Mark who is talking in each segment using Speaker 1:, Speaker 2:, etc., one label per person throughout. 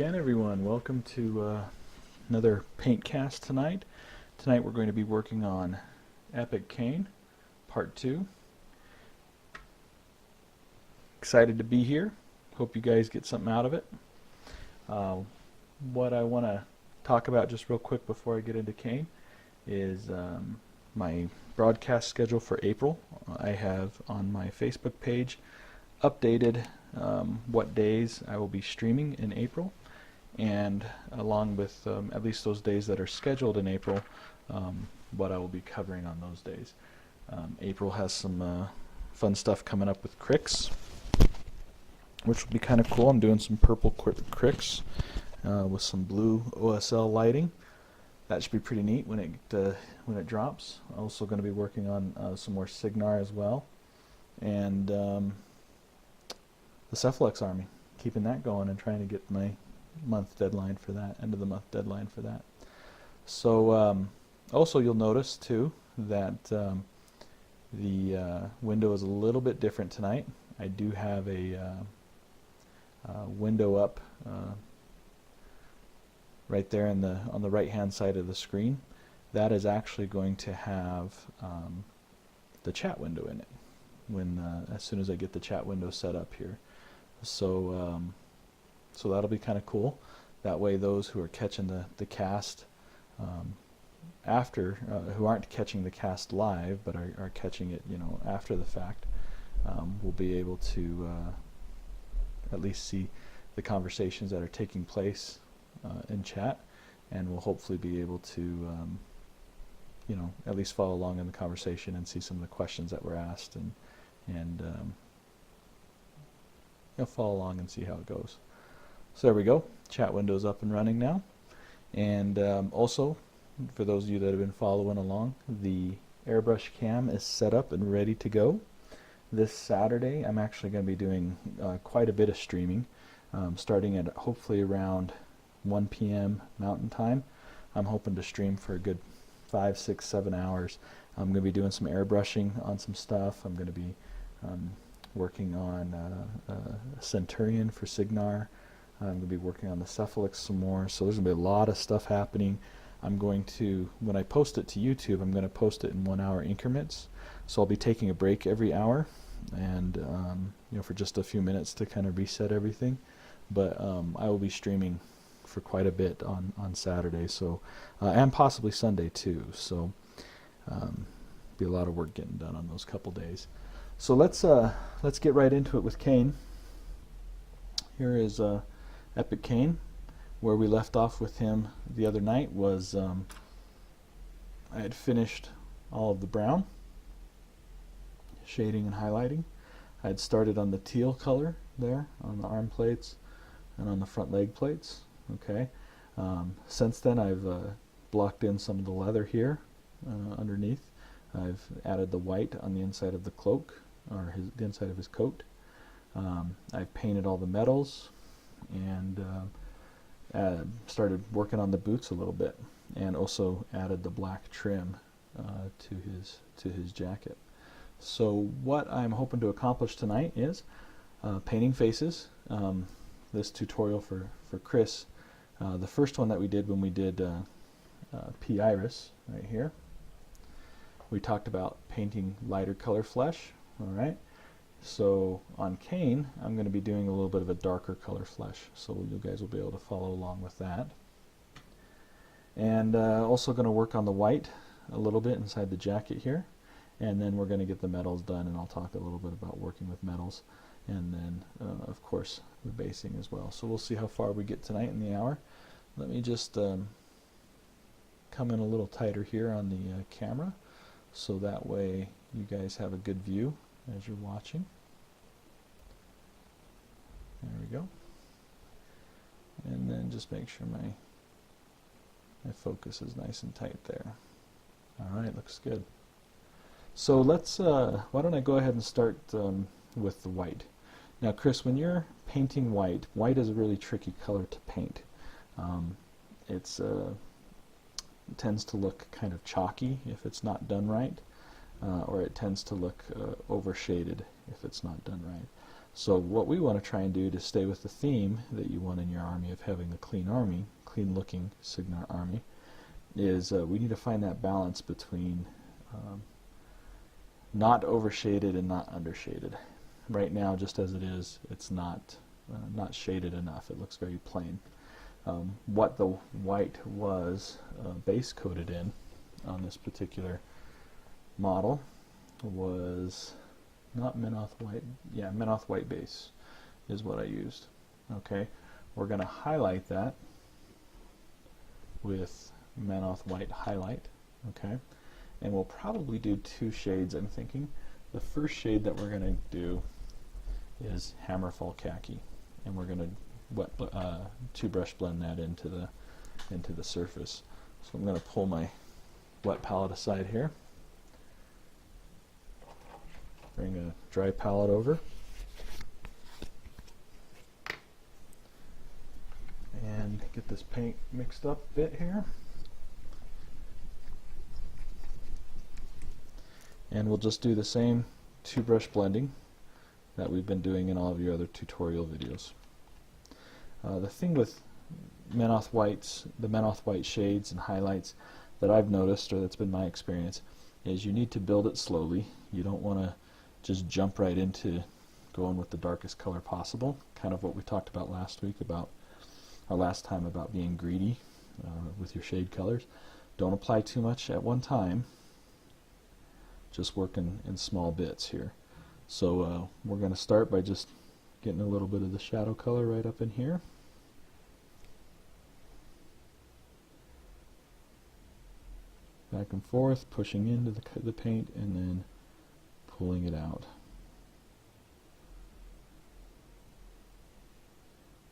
Speaker 1: again, everyone. Welcome to another PaintCast tonight. Tonight we're going to be working on eCain, Part 2. Excited to be here. Hope you guys get something out of it. What I want to talk about just real quick before I get into Cain is my broadcast schedule for April. I have on my Facebook page updated what days I will be streaming in April, and along with at least those days that are scheduled in April, what I will be covering on those days. April has some fun stuff coming up with cricks, which will be kind of cool. I'm doing some purple cricks with some blue OSL lighting. That should be pretty neat when it drops. Also going to be working on some more Signar as well, and the Cephalex Army, keeping that going and trying to get my month deadline for that, end of the month deadline for that. So also you'll notice too that the window is a little bit different tonight. I do have a window up right there on the right hand side of the screen. That is actually going to have the chat window in it as soon as I get the chat window set up here. So so that'll be kind of cool. That way those who are catching the cast after, who aren't catching the cast live but are catching it, after the fact, will be able to at least see the conversations that are taking place in chat, and will hopefully be able to at least follow along in the conversation and see some of the questions that were asked, and follow along and see how it goes. So there we go. Chat window's up and running now. And also, for those of you that have been following along, the airbrush cam is set up and ready to go. This Saturday I'm actually going to be doing quite a bit of streaming, starting at hopefully around 1 p.m. Mountain Time. I'm hoping to stream for a good 5, 6, 7 hours. I'm going to be doing some airbrushing on some stuff. I'm going to be working on Centurion for Signar. I'm going to be working on the Cephalex some more. So there's going to be a lot of stuff happening. I'm going to, when I post it to YouTube, I'm going to post it in 1 hour increments. So I'll be taking a break every hour, and for just a few minutes to kind of reset everything. But I will be streaming for quite a bit on Saturday, so and possibly Sunday too. So be a lot of work getting done on those couple days. So let's get right into it with Cain. Here is eCain. Where we left off with him the other night was I had finished all of the brown shading and highlighting. I had started on the teal color there on the arm plates and on the front leg plates. Okay. Since then I've blocked in some of the leather here underneath. I've added the white on the inside of the cloak, or the inside of his coat. I've painted all the metals, and started working on the boots a little bit, and also added the black trim to his jacket. So what I'm hoping to accomplish tonight is painting faces. This tutorial for Chris, the first one that we did when we did P. Iris right here, we talked about painting lighter color flesh. Alright, so on Cain I'm going to be doing a little bit of a darker color flesh, so you guys will be able to follow along with that. And also going to work on the white a little bit inside the jacket here, and then we're going to get the metals done, and I'll talk a little bit about working with metals, and then of course the basing as well. So we'll see how far we get tonight in the hour. Let me just come in a little tighter here on the camera, so that way you guys have a good view as you're watching. There we go. And then just make sure my focus is nice and tight there. Alright, looks good. So let's, why don't I go ahead and start with the white. Now Chris, when you're painting white, white is a really tricky color to paint. It tends to look kind of chalky if it's not done right. Or it tends to look overshaded if it's not done right. So what we want to try and do to stay with the theme that you want in your army of having a clean army, clean looking Signar army, is we need to find that balance between not overshaded and not undershaded. Right now, just as it is, it's not shaded enough. It looks very plain. What the white was base coated in on this particular model was not Menoth white. Yeah, Menoth white base is what I used. Okay, we're going to highlight that with Menoth white highlight. Okay, and we'll probably do 2 shades, I'm thinking. The first shade that we're going to do is Hammerfall Khaki, and we're going to 2-brush blend that into the surface. So I'm going to pull my wet palette aside here, bring a dry palette over, and get this paint mixed up a bit here. And we'll just do the same 2-brush blending that we've been doing in all of your other tutorial videos. The thing with Menoth whites, the Menoth white shades and highlights that I've noticed, or that's been my experience, is you need to build it slowly. You don't want to just jump right into going with the darkest color possible, kind of what we talked about last week about, or last time, about being greedy with your shade colors. Don't apply too much at one time, just working in small bits here. So we're going to start by just getting a little bit of the shadow color right up in here. Back and forth, pushing into the paint and then pulling it out.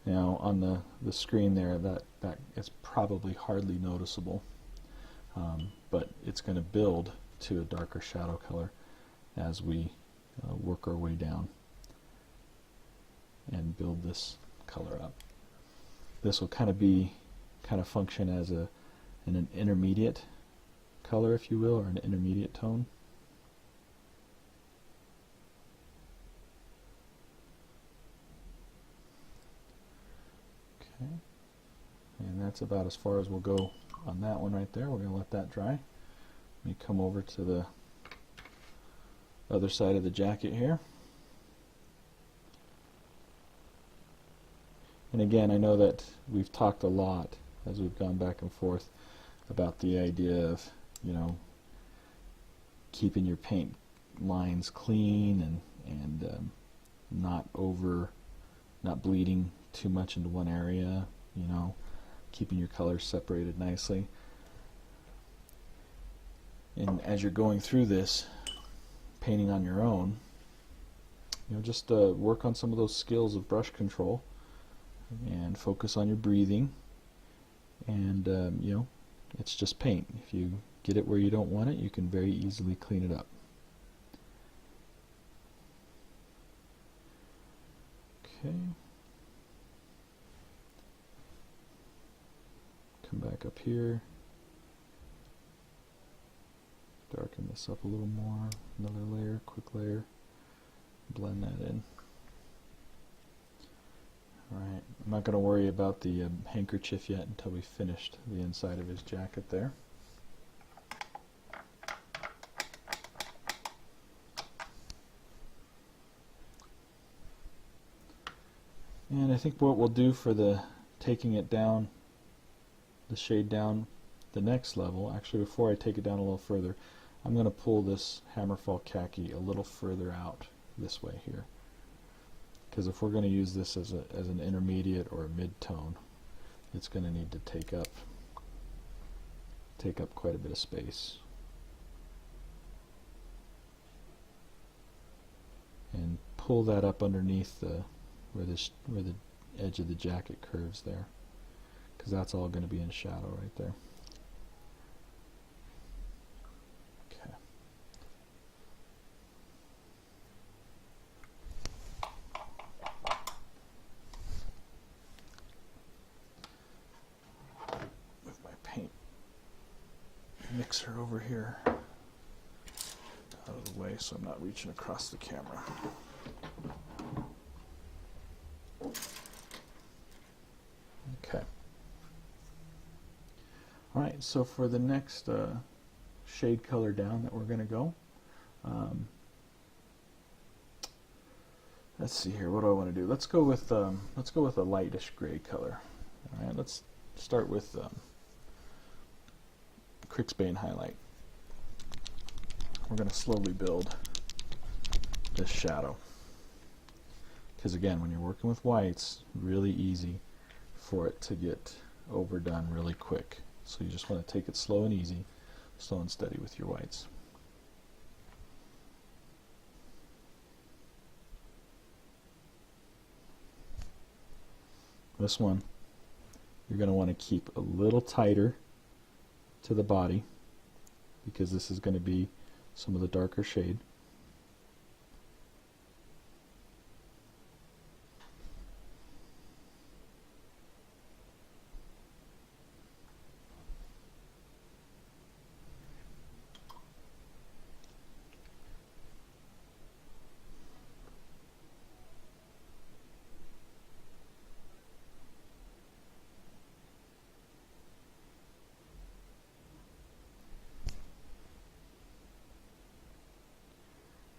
Speaker 1: Now on the screen there, that is probably hardly noticeable, but it's going to build to a darker shadow color as we work our way down and build this color up. This will kind of function as an intermediate color, if you will, or an intermediate tone. Okay, and that's about as far as we'll go on that one right there. We're going to let that dry. Let me come over to the other side of the jacket here. And again, I know that we've talked a lot as we've gone back and forth about the idea of, you know, keeping your paint lines clean and not bleeding too much into one area, you know, keeping your colors separated nicely. And as you're going through this, painting on your own, you know, just work on some of those skills of brush control and focus on your breathing. And you know, it's just paint. If you get it where you don't want it, you can very easily clean it up. Okay. Come back up here. Darken this up a little more. Another layer, quick layer. Blend that in. Alright, I'm not going to worry about the handkerchief yet until we finished the inside of his jacket there. And I think what we'll do for the taking it down, the shade down the next level, actually before I take it down a little further, I'm going to pull this Hammerfall Khaki a little further out this way here. Because if we're going to use this as an intermediate or a mid-tone, it's going to need to take up quite a bit of space. And pull that up underneath where the edge of the jacket curves there, because that's all going to be in shadow right there. Okay. Move my paint mixer over here out of the way so I'm not reaching across the camera. Alright, so for the next shade color down that we're going to go, let's see here, what do I want to do? Let's go with a lightish gray color. Alright, let's start with Crixbane highlight. We're going to slowly build this shadow. Because again, when you're working with whites, really easy for it to get overdone really quick. So you just want to take it slow and easy, slow and steady with your whites. This one, you're going to want to keep a little tighter to the body because this is going to be some of the darker shade.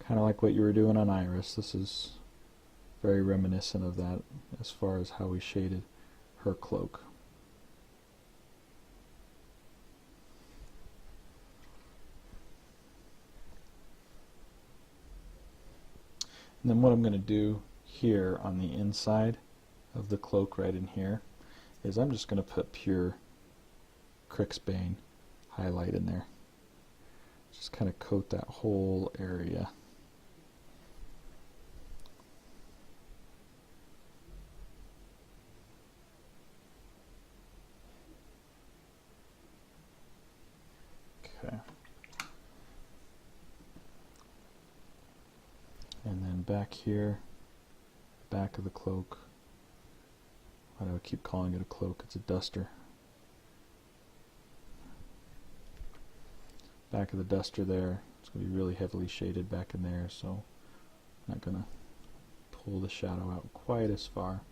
Speaker 1: Kind of like what you were doing on Iris. This is very reminiscent of that as far as how we shaded her cloak. And then what I'm going to do here on the inside of the cloak right in here is I'm just going to put pure Crixbane highlight in there. Just kind of coat that whole area. Okay. And then back here, back of the cloak. Why do I keep calling it a cloak? It's a duster. Back of the duster there. It's going to be really heavily shaded back in there, so I'm not going to pull the shadow out quite as far.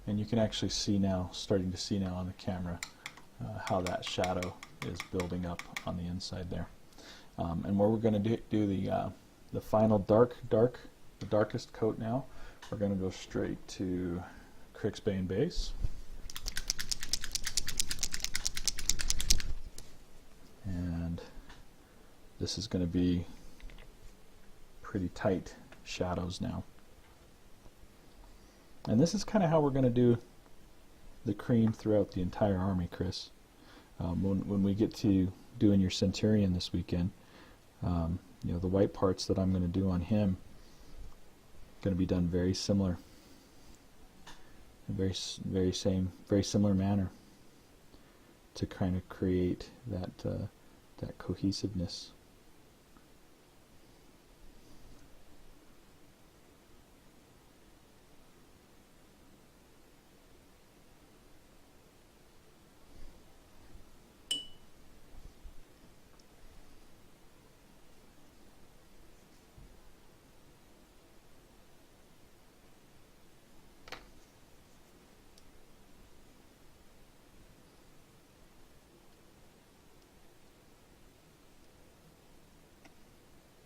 Speaker 1: And you can actually see now, starting to see now on the camera, how that shadow is building up on the inside there. And where we're going to do the final the darkest coat now, we're going to go straight to Crixbane base. And this is going to be pretty tight shadows now. And this is kind of how we're going to do the cream throughout the entire army, Chris. When we get to doing your Centurion this weekend, you know, the white parts that I'm going to do on him going to be done very similar, in very similar manner to kind of create that cohesiveness.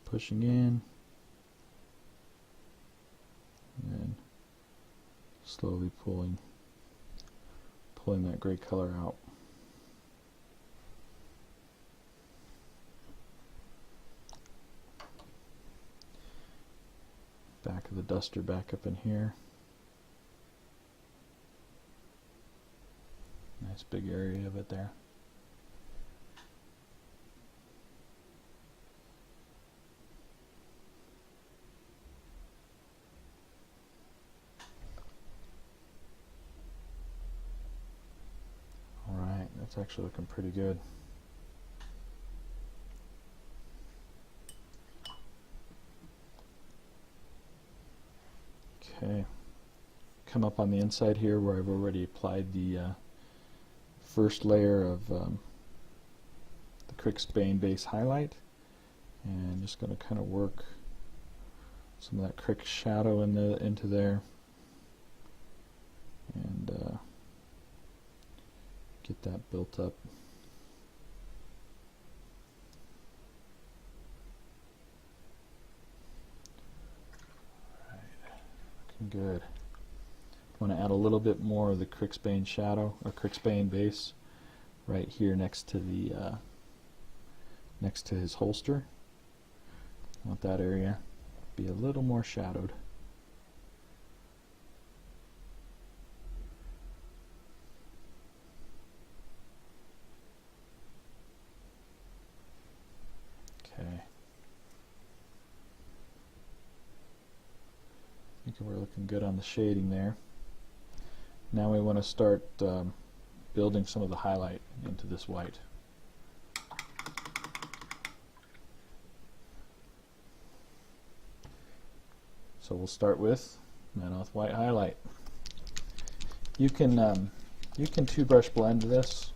Speaker 1: Pushing in, and then slowly pulling that gray color out. Back of the duster back up in here. Nice big area of it there. It's actually looking pretty good. Okay, come up on the inside here where I've already applied the first layer of the Crixbane base highlight, and just going to kind of work some of that Crix shadow into there, and get that built up. Good. Want to add a little bit more of the Crixbane shadow or Crixbane base right here next to the next to his holster. I want that area be a little more shadowed. Okay. I think we're looking good on the shading there. Now we want to start building some of the highlight into this white. So we'll start with Manoth White Highlight. You can two brush blend this.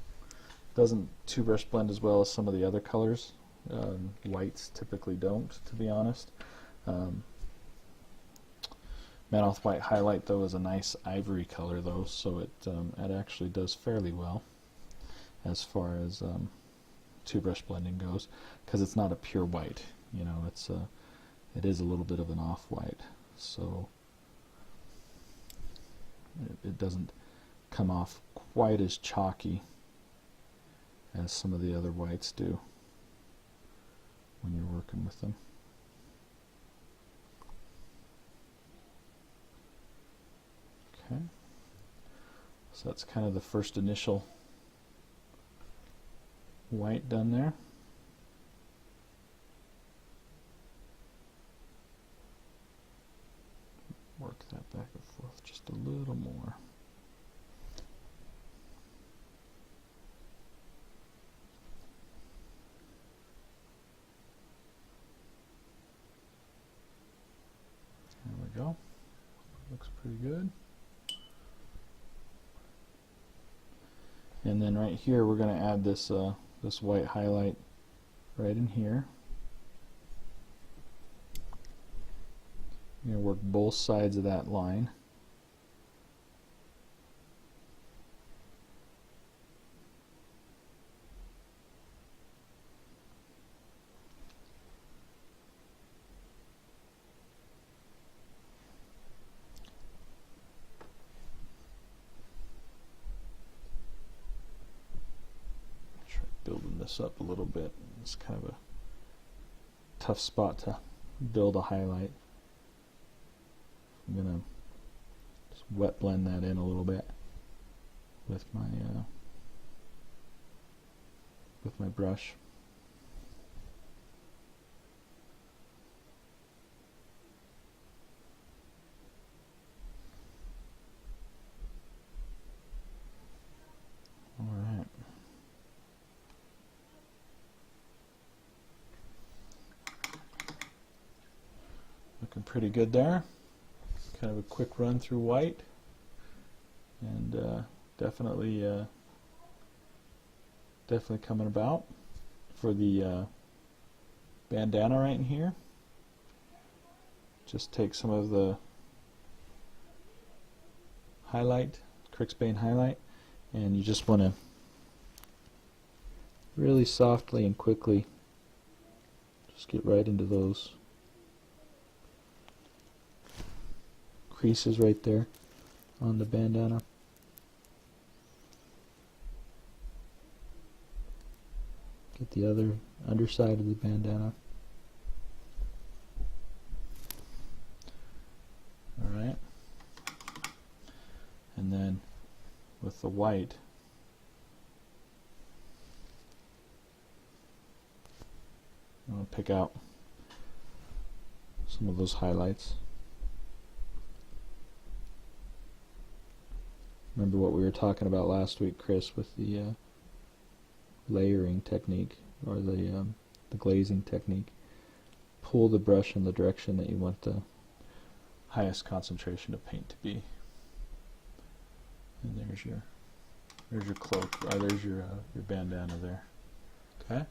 Speaker 1: Doesn't two brush blend as well as some of the other colors. Whites typically don't, to be honest. Manoth White Highlight though is a nice ivory color though, so it actually does fairly well as far as two brush blending goes, because it's not a pure white. You know, it is a little bit of an off white, so it doesn't come off quite as chalky as some of the other whites do when you're working with them. Okay, so that's kind of the first initial white done there. Work that back and forth just a little more. There we go. Looks pretty good. And then right here we're going to add this this white highlight right in here. You're going to work both sides of that line. Building this up a little bit. It's kind of a tough spot to build a highlight. I'm gonna just wet blend that in a little bit with my brush. All right. Looking pretty good there. Kind of a quick run through white, and definitely coming about for the bandana right in here. Just take some of the highlight, Crixbane highlight, and you just want to really softly and quickly just get right into those creases right there on the bandana. Get the other underside of the bandana. Alright. And then with the white, I'm going to pick out some of those highlights. Remember what we were talking about last week, Chris, with the layering technique, or the glazing technique. Pull the brush in the direction that you want the highest concentration of paint to be. And there's your cloak, or there's your bandana there. Okay.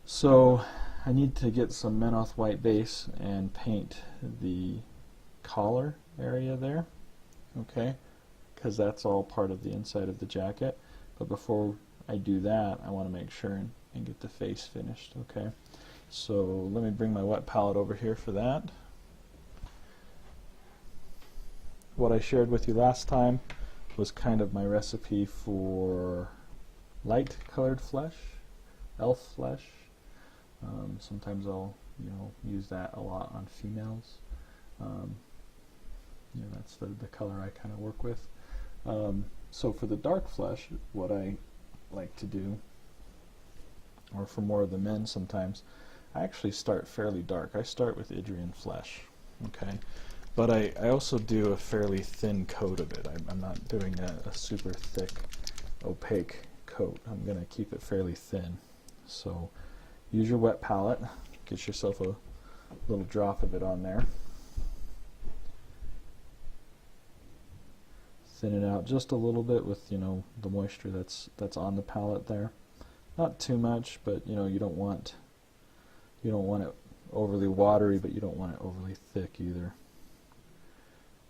Speaker 1: So I need to get some Manoth White base and paint the collar area there. Okay, because that's all part of the inside of the jacket. But before I do that, I want to make sure and get the face finished. Okay, so let me bring my wet palette over here for that. What I shared with you last time was kind of my recipe for light colored flesh, elf flesh. Sometimes I'll use that a lot on females. That's the color I kind of work with. So for the dark flesh, what I like to do, or for more of the men sometimes, I actually start fairly dark. I start with Idrian flesh, okay? But I also do a fairly thin coat of it. I'm not doing a super thick, opaque coat. I'm going to keep it fairly thin. So use your wet palette. Get yourself a little drop of it on there. Thin it out just a little bit with the moisture that's on the palette there. Not too much, but you don't want it overly watery, but you don't want it overly thick either.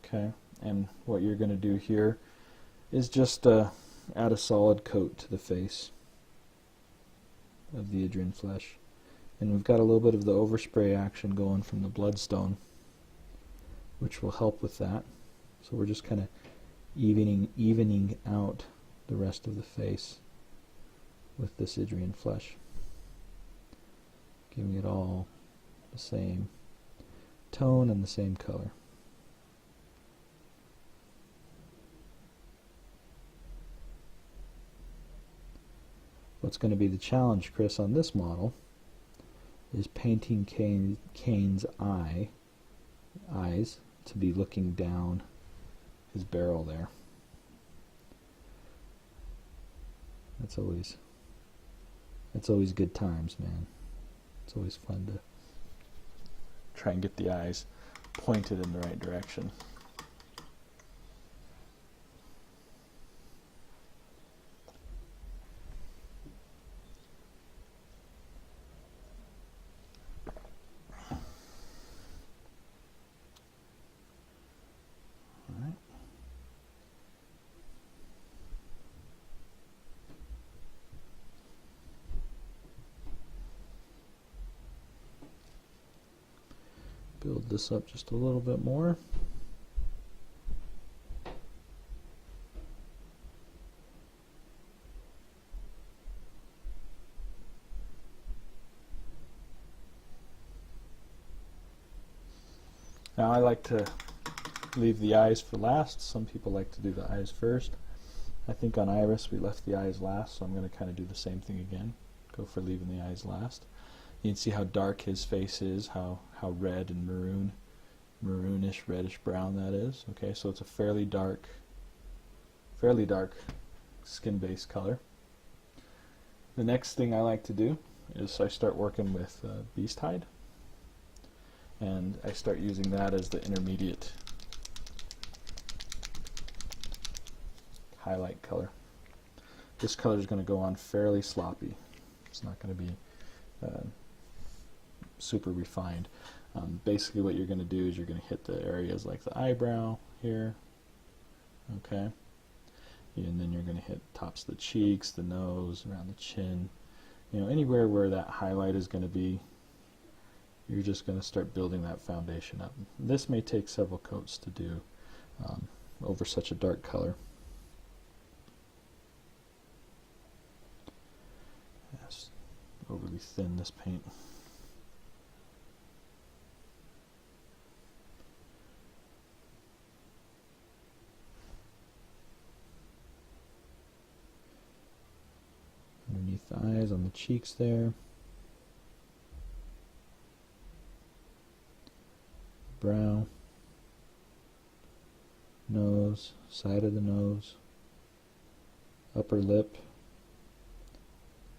Speaker 1: Okay, and what you're going to do here is just add a solid coat to the face of the Idrian flesh. And we've got a little bit of the overspray action going from the bloodstone, which will help with that. So we're just kind of evening out the rest of the face with this Idrian flesh, giving it all the same tone and the same color. What's going to be the challenge, Chris, on this model is painting Cain's eyes to be looking down his barrel there. That's always good times, man. It's always fun to try and get the eyes pointed in the right direction. Build this up just a little bit more. Now I like to leave the eyes for last. Some people like to do the eyes first. I think on Iris we left the eyes last, so I'm going to kind of do the same thing again. Go for leaving the eyes last. You can see how dark his face is, how red and maroonish, reddish brown that is. Okay, so it's a fairly dark skin-based color. The next thing I like to do is I start working with beast hide, and I start using that as the intermediate highlight color. This color is going to go on fairly sloppy. It's not going to be super refined. Basically what you're going to do is you're going to hit the areas like the eyebrow here, okay, and then you're going to hit tops of the cheeks, the nose, around the chin, anywhere where that highlight is going to be. You're just going to start building that foundation up. This may take several coats to do over such a dark color. Yes, overly thin, this paint. Underneath the eyes, on the cheeks there. Brow, nose, side of the nose, upper lip,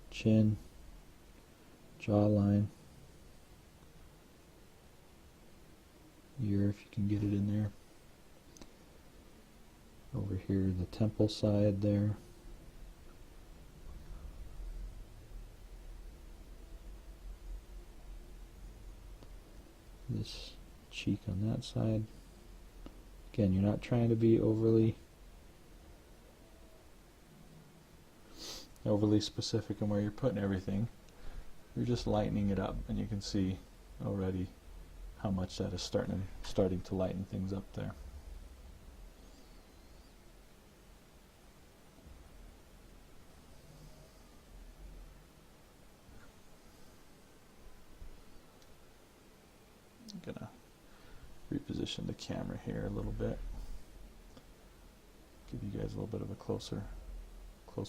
Speaker 1: chin, jawline, ear if you can get it in there. Over here, the temple side there. This cheek on that side. Again, you're not trying to be overly overly specific in where you're putting everything. You're just lightening it up, and you can see already how much that is starting to lighten things up there. I'm gonna reposition the camera here a little bit, give you guys a little bit of a closer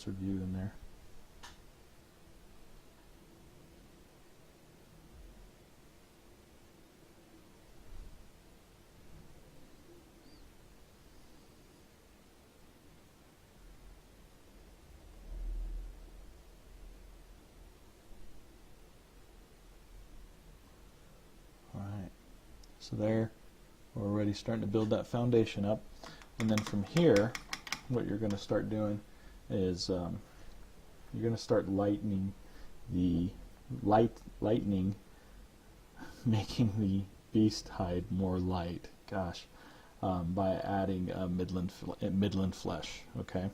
Speaker 1: view in there. So there, we're already starting to build that foundation up. And then from here, what you're going to start doing is you're going to start lightening making the beast hide more light. Gosh, by adding midland flesh. Okay.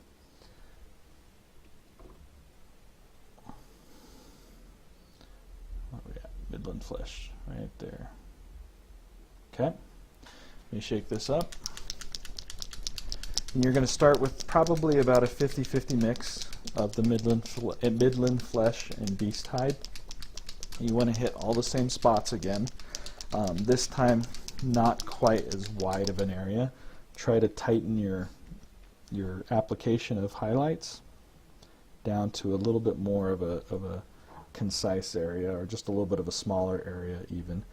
Speaker 1: Where are we at? Midland flesh, right there. Okay, let me shake this up. And you're going to start with probably about a 50-50 mix of the midland flesh and beast hide. You want to hit all the same spots again. This time, not quite as wide of an area. Try to tighten your application of highlights down to a little bit more of a concise area, or just a little bit of a smaller area even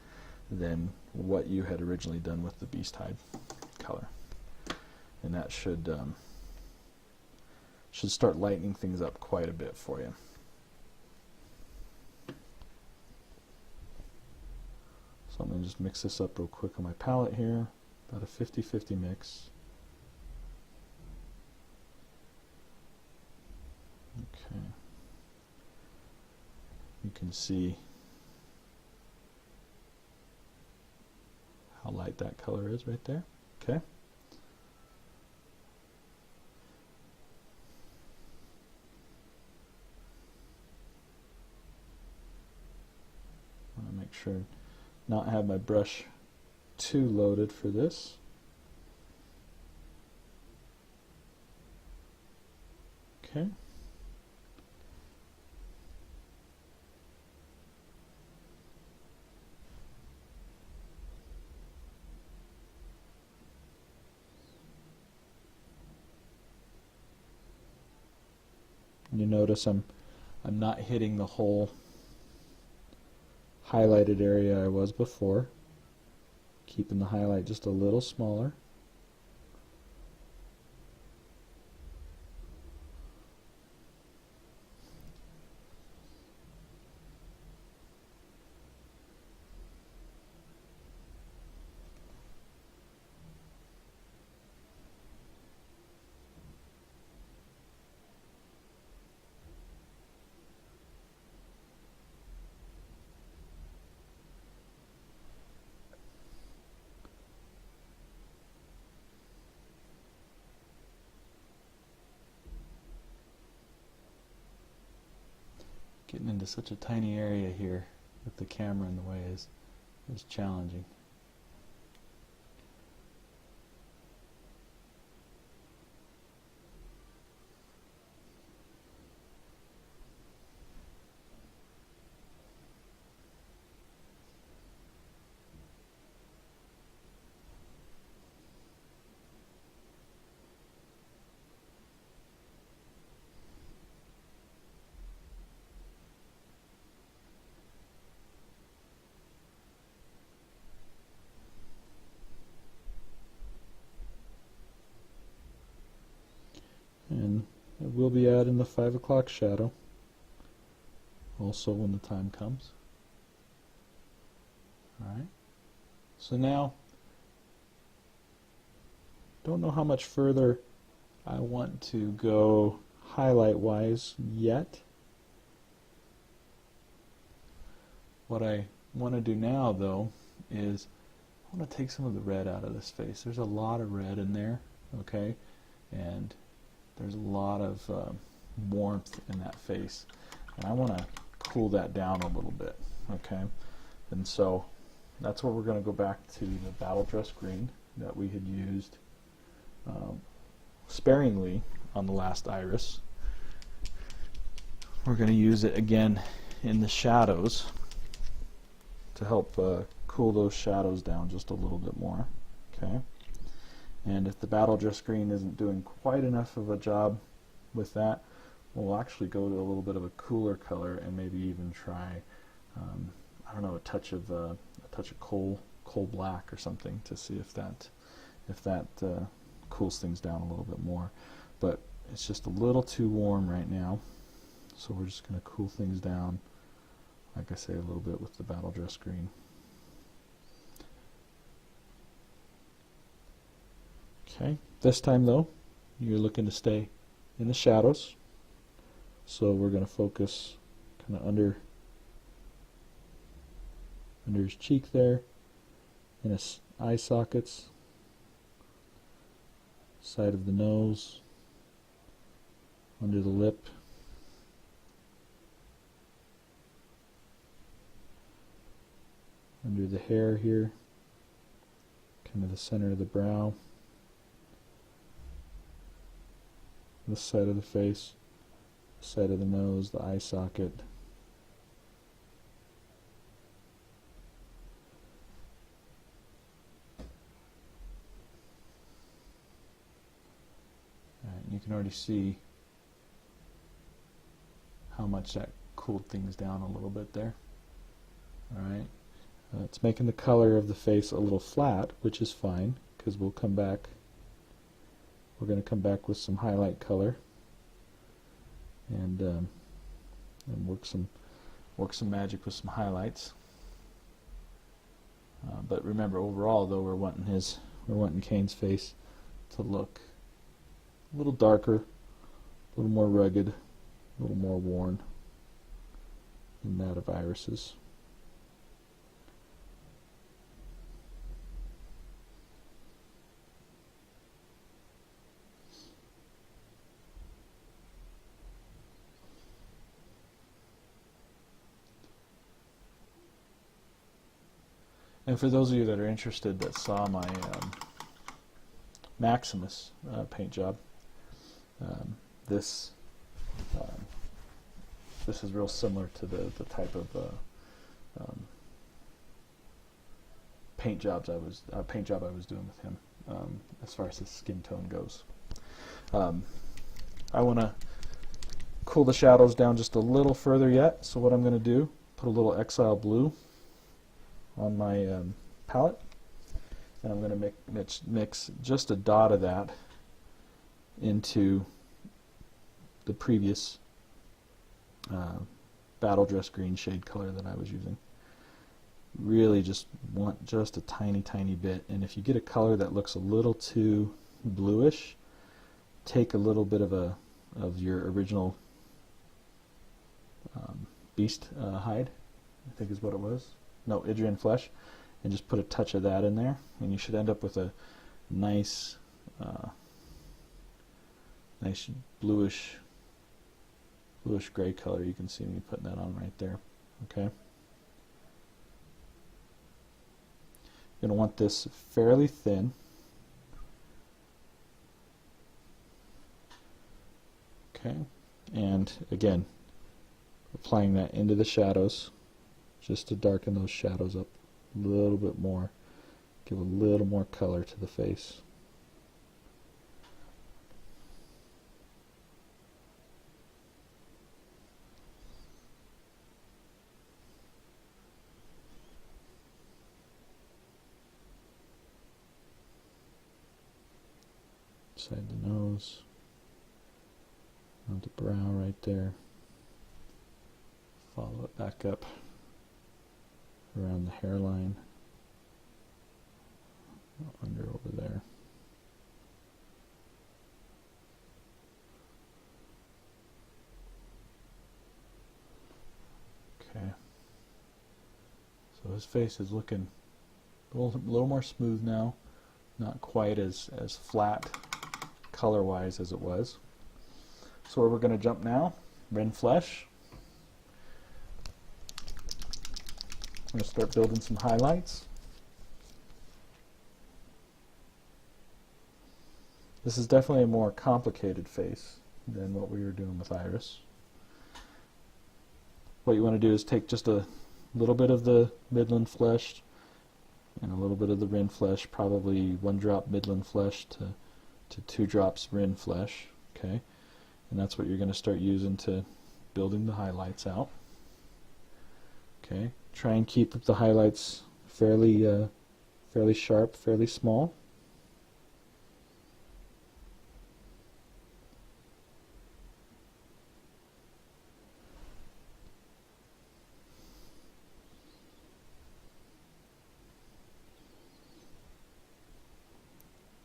Speaker 1: than what you had originally done with the beast hide color. And that should start lightening things up quite a bit for you. So I'm going to just mix this up real quick on my palette here, about a 50-50 mix. Okay. You can see how light that color is right there. Okay. I want to make sure not have my brush too loaded for this. Okay. You notice I'm not hitting the whole highlighted area I was before, keeping the highlight just a little smaller. Getting into such a tiny area here with the camera in the way is challenging. And I will be adding the 5 o'clock shadow also when the time comes. Alright, so now don't know how much further I want to go highlight wise yet. What I want to do now though is I want to take some of the red out of this face. There's a lot of red in there, okay, and there's a lot of warmth in that face, and I want to cool that down a little bit. Okay, and so that's where we're going to go back to the Battle Dress Green that we had used sparingly on the last iris. We're going to use it again in the shadows to help cool those shadows down just a little bit more. Okay, and if the Battle Dress Green isn't doing quite enough of a job with that, we'll actually go to a little bit of a cooler color and maybe even try I don't know, a touch of coal black or something to see if that cools things down a little bit more. But it's just a little too warm right now, so we're just going to cool things down, like I say, a little bit with the Battle Dress Green. Okay, this time though, you're looking to stay in the shadows, so we're going to focus kind of under his cheek there, in his eye sockets, side of the nose, under the lip, under the hair here, kind of the center of the brow, this side of the face, side of the nose, the eye socket. You can already see how much that cooled things down a little bit there. Alright, it's making the color of the face a little flat, which is fine, because we're going to come back with some highlight color and work some magic with some highlights. But remember, overall though, we're wanting Cain's face to look a little darker, a little more rugged, a little more worn than that of Iris's. And for those of you that are interested that saw my Maximus paint job, this is real similar to the type of paint job I was doing with him as far as his skin tone goes. I want to cool the shadows down just a little further yet, so what I'm going to do, put a little Exile Blue on my palette, and I'm going to mix just a dot of that into the previous Battle Dress Green shade color that I was using. Really just want just a tiny bit, and if you get a color that looks a little too bluish, take a little bit of your original beast hide, I think is what it was. No, Idrian flesh, and just put a touch of that in there, and you should end up with a nice nice bluish gray color. You can see me putting that on right there. Okay, you're going to want this fairly thin. Okay, and again, applying that into the shadows just to darken those shadows up a little bit more, give a little more color to the face. Side the nose, on the brow right there. Follow it back up around the hairline, under over there. Okay, so his face is looking a little more smooth now, not quite as flat color-wise as it was. So where we're going to jump now, Ren Flesh. I'm going to start building some highlights. This is definitely a more complicated face than what we were doing with Iris. What you want to do is take just a little bit of the Midland Flesh and a little bit of the Ren Flesh, probably 1 drop Midland Flesh to 2 drops Ren Flesh, okay? And that's what you're going to start using to building the highlights out. Okay, try and keep the highlights fairly sharp, fairly small.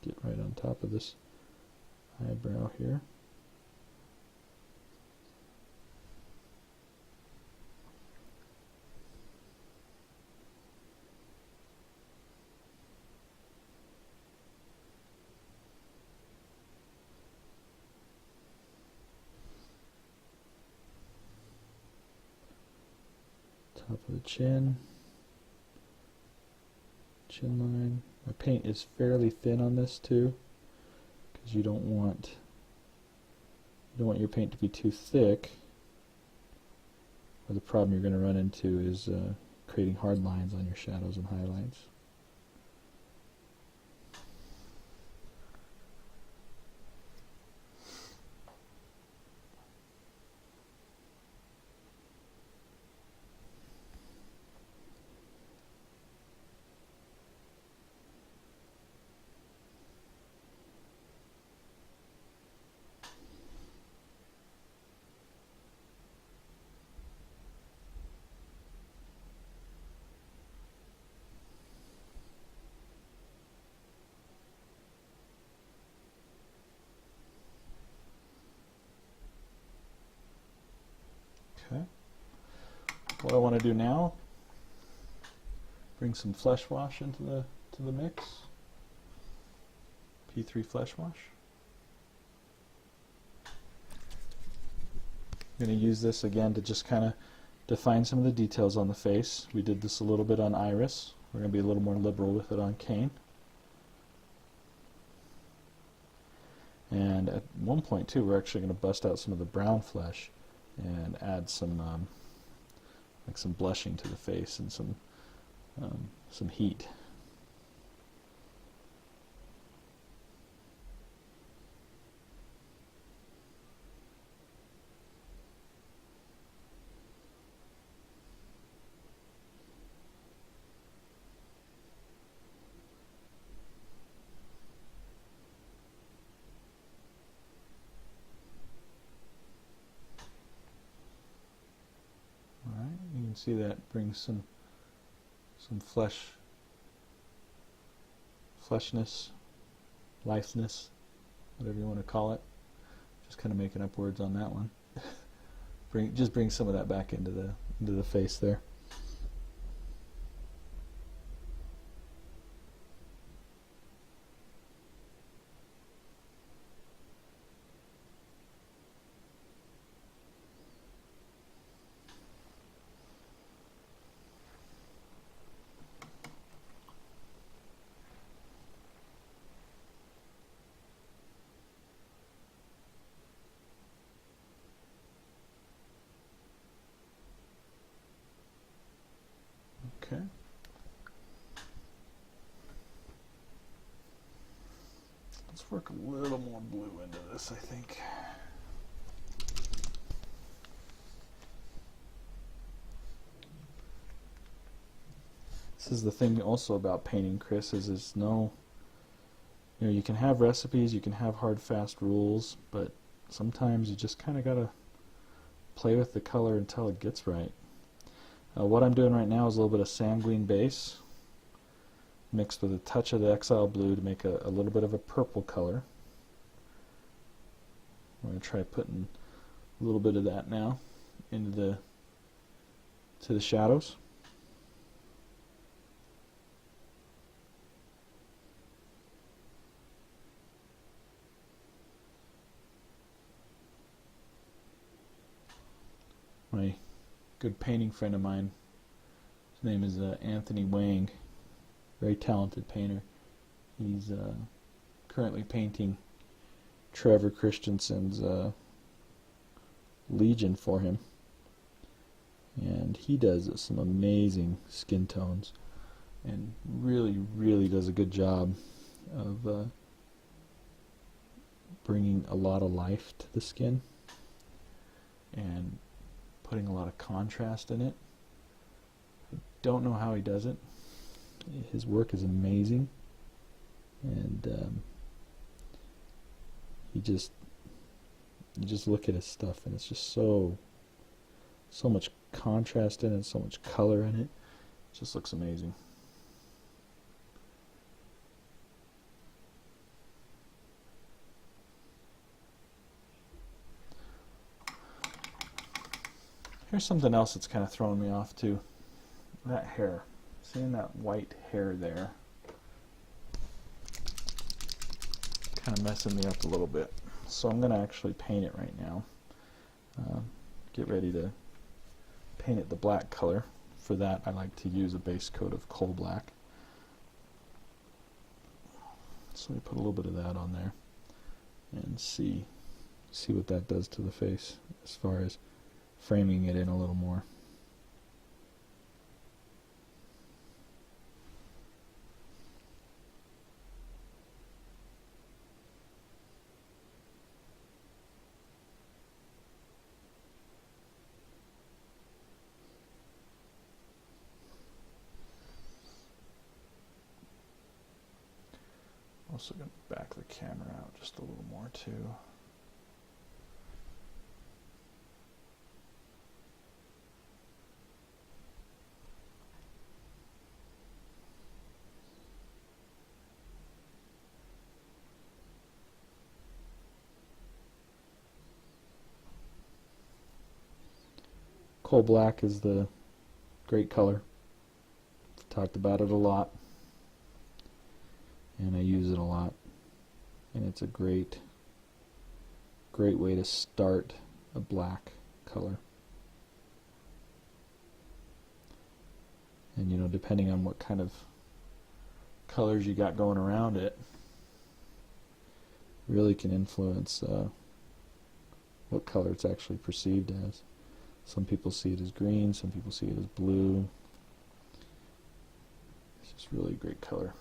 Speaker 1: Get right on top of this eyebrow here. Top of the chin line. My paint is fairly thin on this too, because you don't want your paint to be too thick, or the problem you're going to run into is creating hard lines on your shadows and highlights. Okay. What I want to do now, bring some flesh wash into the mix. P3 flesh wash. I'm going to use this again to just kind of define some of the details on the face. We did this a little bit on Iris. We're going to be a little more liberal with it on Cain. And at one point too, we're actually going to bust out some of the brown flesh and add some like some blushing to the face and some heat. See, that brings some fleshness, litheness, whatever you want to call it. Just kind of making up words on that one. Just bring some of that back into the face there. Okay. Let's work a little more blue into this, I think. This is the thing also about painting, Chris, is no, you can have recipes, you can have hard, fast rules, but sometimes you just kind of got to play with the color until it gets right. What I'm doing right now is a little bit of sanguine base mixed with a touch of the Exile Blue to make a little bit of a purple color. I'm going to try putting a little bit of that now into the shadows. my good painting friend of mine. His name is Anthony Wang. Very talented painter. He's currently painting Trevor Christensen's Legion for him. And he does some amazing skin tones and really does a good job of bringing a lot of life to the skin and putting a lot of contrast in it. I don't know how he does it. His work is amazing, and you just look at his stuff and it's just so much contrast in it, so much color in it. It just looks amazing. Here's something else that's kind of throwing me off too. That hair. Seeing that white hair there. Kind of messing me up a little bit. So I'm going to actually paint it right now. Get ready to paint it the black color. For that I like to use a base coat of coal black. So we put a little bit of that on there and see what that does to the face as far as framing it in a little more. Also going to back the camera out just a little more too. Coal black is the great color. I've talked about it a lot, and I use it a lot, and it's a great way to start a black color. And you know, depending on what kind of colors you got going around it, really can influence what color it's actually perceived as. Some people see it as green, some people see it as blue. It's just really a great color.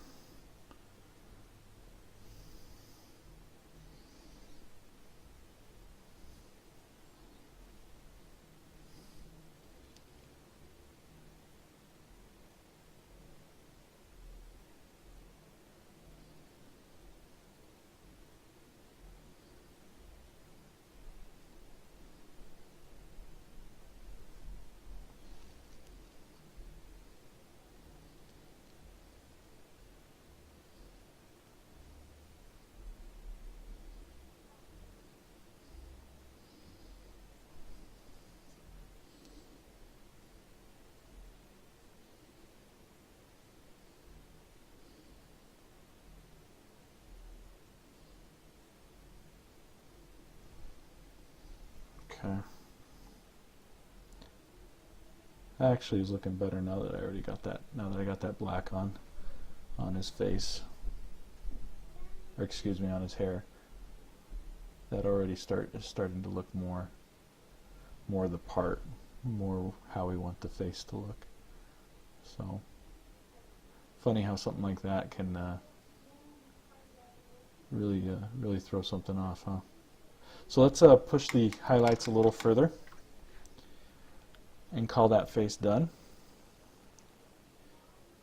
Speaker 1: Okay. That actually is looking better now that I already got that. Now that I got that black on his face, or excuse me, on his hair. That already is starting to look more the part, more how we want the face to look. So funny how something like that can really throw something off, huh? So let's push the highlights a little further and call that face done.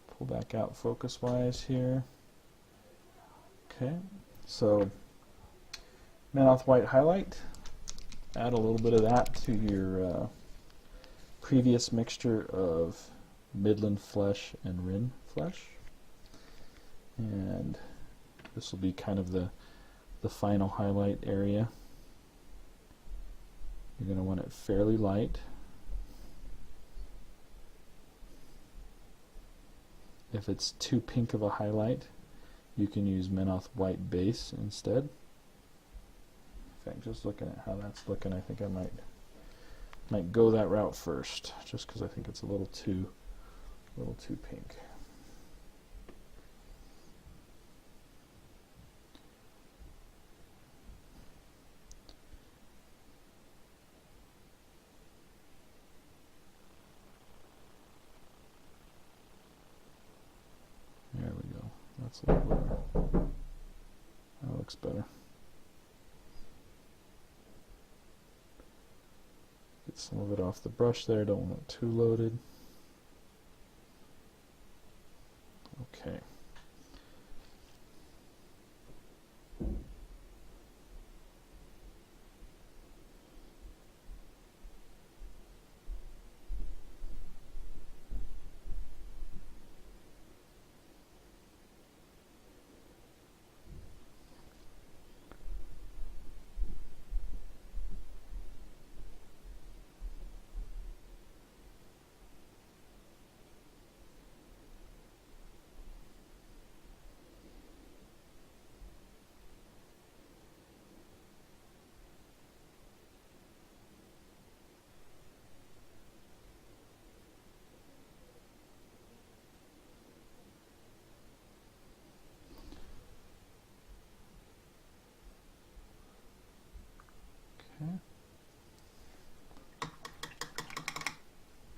Speaker 1: Pull back out focus wise here. Okay, so mouth white highlight. Add a little bit of that to your previous mixture of Midland flesh and Rin flesh. And this will be kind of the final highlight area. You're going to want it fairly light. If it's too pink of a highlight, you can use Menoth White Base instead. In fact, just looking at how that's looking, I think I might might go that route first, just because I think it's a little too pink. There we go. That's a little better. That looks better. Get some of it off the brush there, don't want it too loaded. Okay.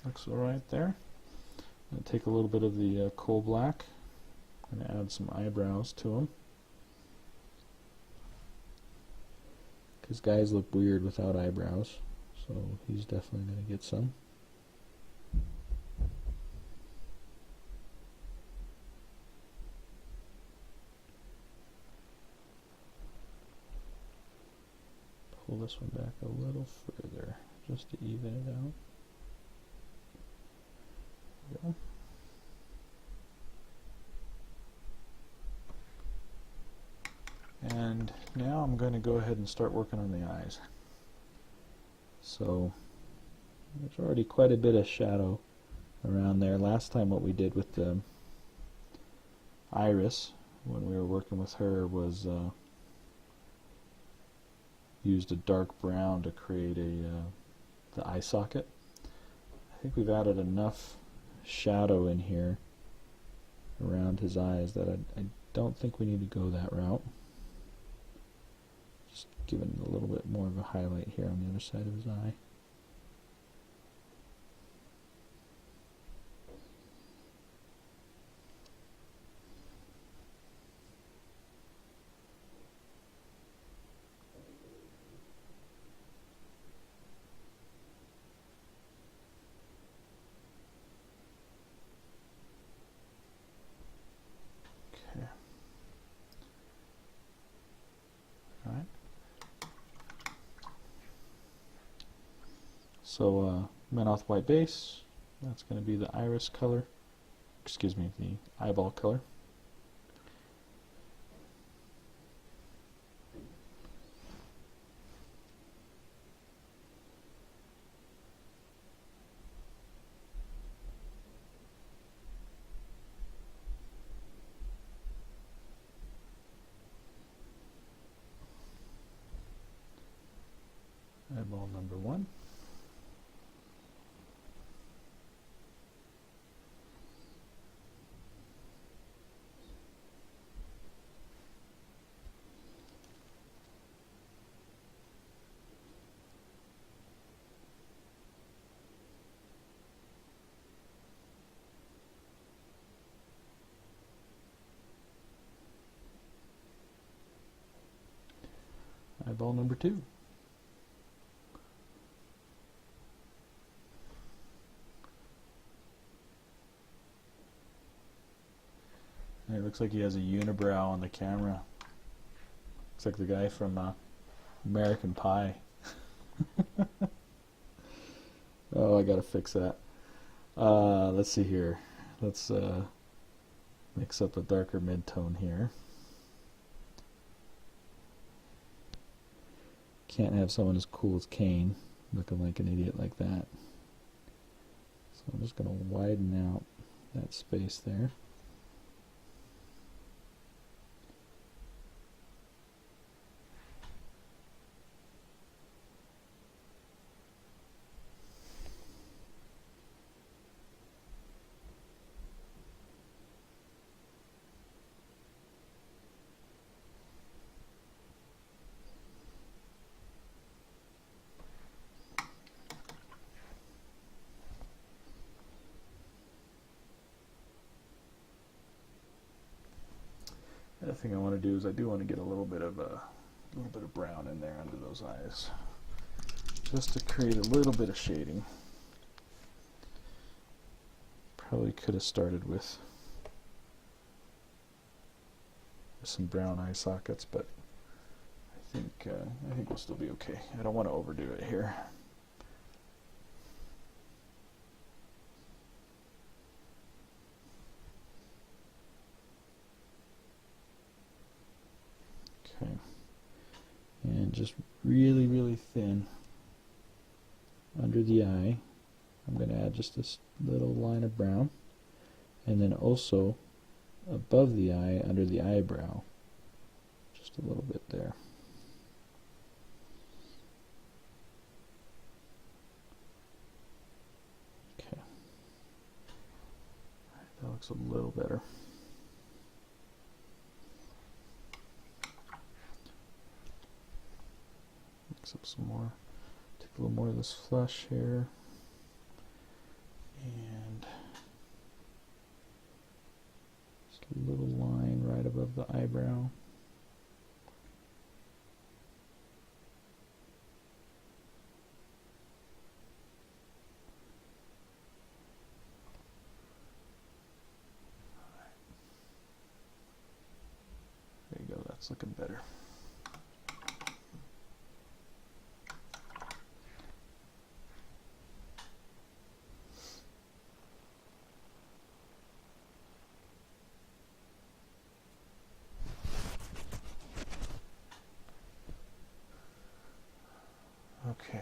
Speaker 1: Looks alright there. I'm going to take a little bit of the coal black and add some eyebrows to them. Because guys look weird without eyebrows, so he's definitely going to get some. Pull this one back a little further just to even it out. There we go. And now I'm going to go ahead and start working on the eyes. So there's already quite a bit of shadow around there. Last time what we did with the iris when we were working with her was used a dark brown to create the eye socket. I think we've added enough shadow in here around his eyes that I don't think we need to go that route. Just giving a little bit more of a highlight here on the other side of his eye. So Menoth white base, that's going to be the iris color, excuse me, the eyeball color. Eyeball number 1. Eyeball number 2. It looks like he has a unibrow on the camera. Looks like the guy from American Pie. Oh, I gotta fix that. Let's see here. Let's mix up a darker mid-tone here. Can't have someone as cool as eCain looking like an idiot like that. So I'm just going to widen out that space there. The other thing I want to do is I do want to get a little bit of brown in there under those eyes, just to create a little bit of shading. Probably could have started with some brown eye sockets, but I think we'll still be okay. I don't want to overdo it here. Okay, and just really, really thin under the eye. I'm going to add just this little line of brown, and then also above the eye, under the eyebrow, just a little bit there. Okay, that looks a little better. Mix up some more, take a little more of this flesh here, and just a little line right above the eyebrow. There you go, that's looking better. Okay.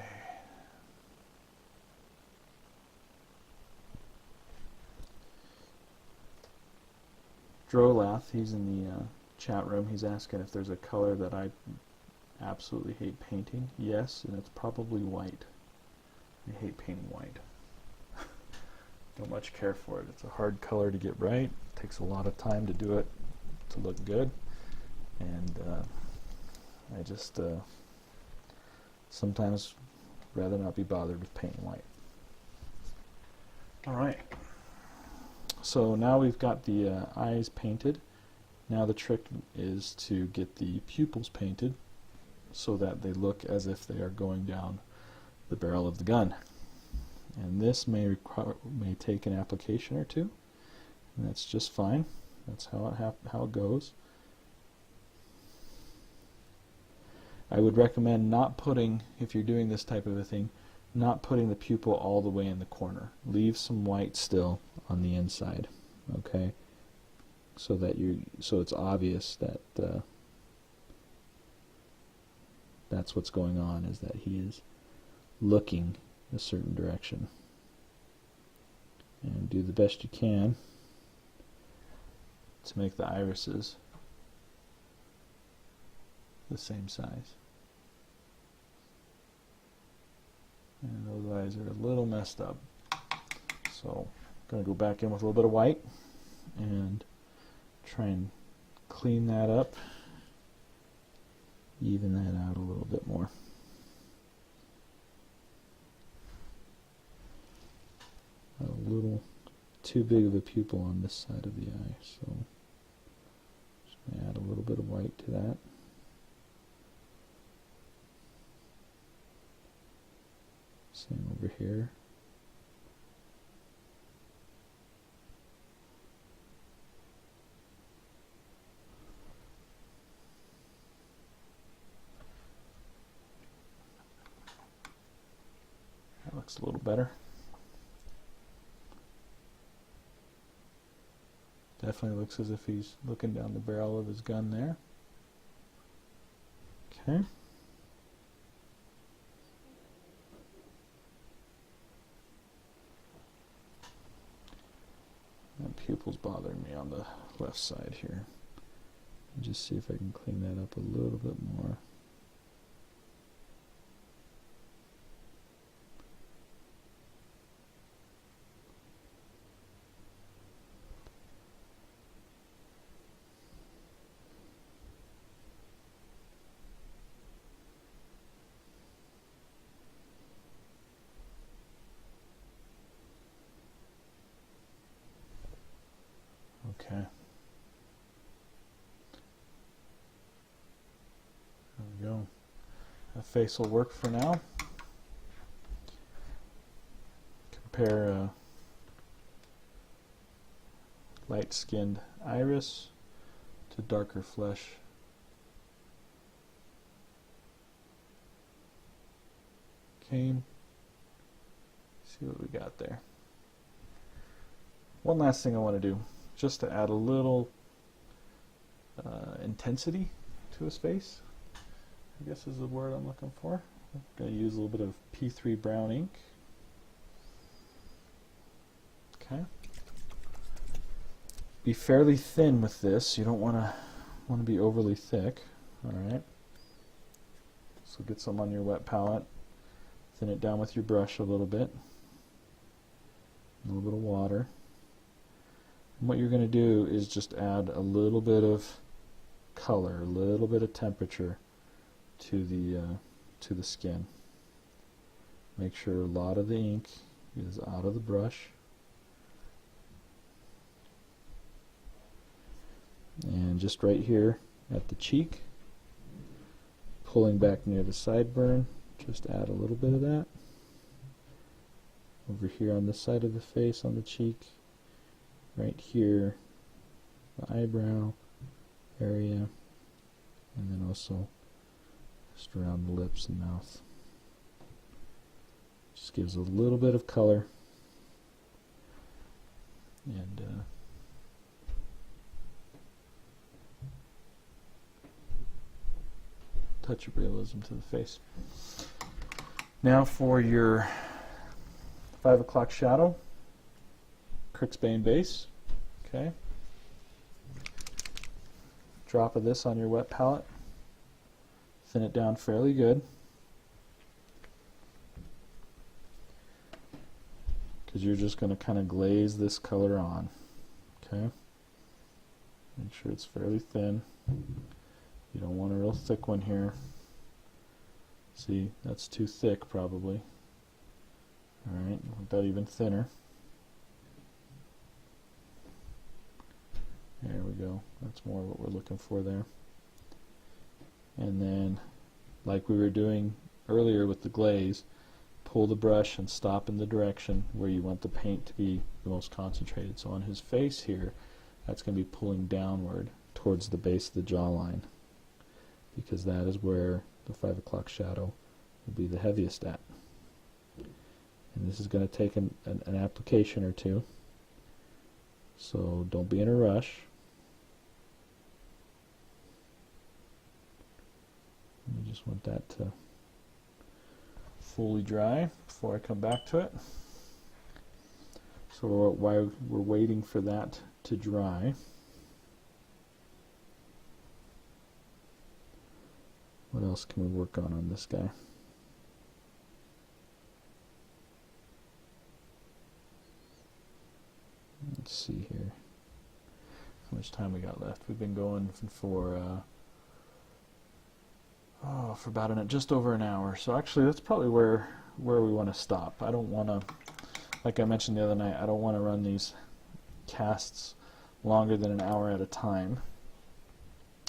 Speaker 1: Drolath, he's in the chat room. He's asking if there's a color that I absolutely hate painting. Yes, and it's probably white. I hate painting white. Don't much care for it. It's a hard color to get right. It takes a lot of time to do it to look good. And I just sometimes rather not be bothered with painting white. Alright. So now we've got the eyes painted. Now the trick is to get the pupils painted so that they look as if they are going down the barrel of the gun. And this may take an application or two, and that's just fine. That's how it goes. I would recommend not putting, if you're doing this type of a thing, not putting the pupil all the way in the corner. Leave some white still on the inside, okay? So that it's obvious that that's what's going on, is that he is looking a certain direction. And do the best you can to make the irises the same size. And those eyes are a little messed up. So I'm going to go back in with a little bit of white and try and clean that up, even that out a little bit more. A little too big of a pupil on this side of the eye, so just going to add a little bit of white to that. Same over here. That looks a little better. Definitely looks as if he's looking down the barrel of his gun there. Okay. That pupil's bothering me on the left side here. Just see if I can clean that up a little bit more. Okay. face will work for now. Compare light-skinned iris to darker flesh. eCain. See what we got there. One last thing I want to do, just to add a little intensity to his face, I guess is the word I'm looking for. I'm going to use a little bit of P3 brown ink. Okay. Be fairly thin with this. You don't want to be overly thick. All right. So get some on your wet palette. Thin it down with your brush a little bit. A little bit of water. And what you're going to do is just add a little bit of color, a little bit of temperature to the skin. Make sure a lot of the ink is out of the brush. And just right here at the cheek, pulling back near the sideburn, just add a little bit of that. Over here on this side of the face, on the cheek, right here, the eyebrow area, and then also just around the lips and mouth. Just gives a little bit of color and touch of realism to the face. Now for your 5 o'clock shadow, Crixbane base. Okay. Drop of this on your wet palette. Thin it down fairly good, because you're just going to kind of glaze this color on. Okay. Make sure it's fairly thin. You don't want a real thick one here. See, that's too thick probably. Alright, want that even thinner. There we go. That's more what we're looking for there. And then, like we were doing earlier with the glaze, pull the brush and stop in the direction where you want the paint to be the most concentrated. So on his face here, that's going to be pulling downward towards the base of the jawline, because that is where the 5 o'clock shadow will be the heaviest at. And this is going to take an application or two, so don't be in a rush. You just want that to fully dry before I come back to it. So while we're waiting for that to dry, what else can we work on this guy? Let's see here. How much time we got left? We've been going for about just over an hour. So actually, that's probably where we want to stop. I don't want to, like I mentioned the other night, I don't want to run these casts longer than an hour at a time.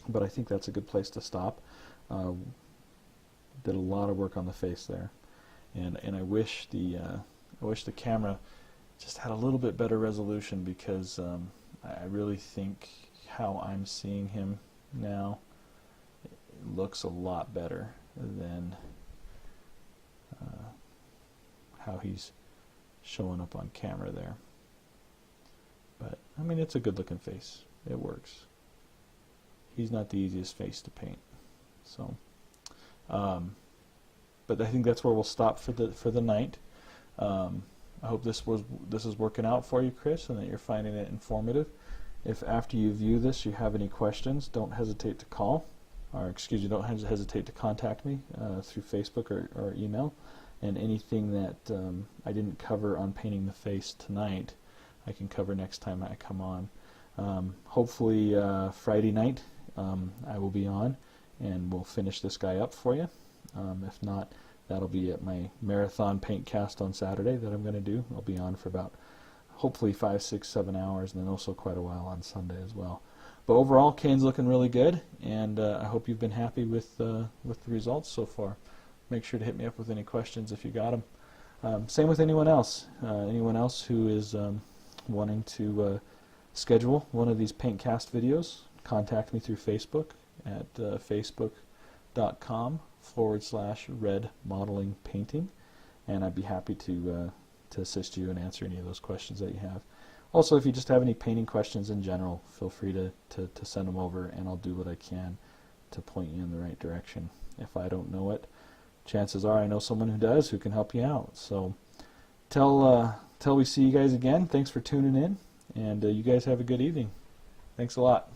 Speaker 1: But I think that's a good place to stop. Did a lot of work on the face there, and I wish the camera just had a little bit better resolution, because I really think how I'm seeing him now, it looks a lot better than how he's showing up on camera there. But I mean, it's a good looking face. It works. He's not the easiest face to paint. So, but I think that's where we'll stop for the night. I hope this is working out for you, Chris, and that you're finding it informative. If after you view this you have any questions, don't hesitate to call, or excuse me, don't hesitate to contact me through Facebook or email. And anything that I didn't cover on painting the face tonight, I can cover next time I come on. Hopefully Friday night I will be on, and we'll finish this guy up for you. If not, that'll be at my marathon PaintCast on Saturday that I'm going to do. I'll be on for about, hopefully 5, 6, 7 hours, and then also quite a while on Sunday as well. But overall, eCain's looking really good, and I hope you've been happy with the results so far. make sure to hit me up with any questions if you got them. Same with anyone else. Anyone else who is wanting to schedule one of these PaintCast videos, contact me through Facebook at facebook.com/red modeling painting, and I'd be happy to assist you and answer any of those questions that you have. Also, if you just have any painting questions in general, feel free to send them over, and I'll do what I can to point you in the right direction. If I don't know it, chances are I know someone who does, who can help you out. So till we see you guys again, thanks for tuning in, and you guys have a good evening. Thanks a lot.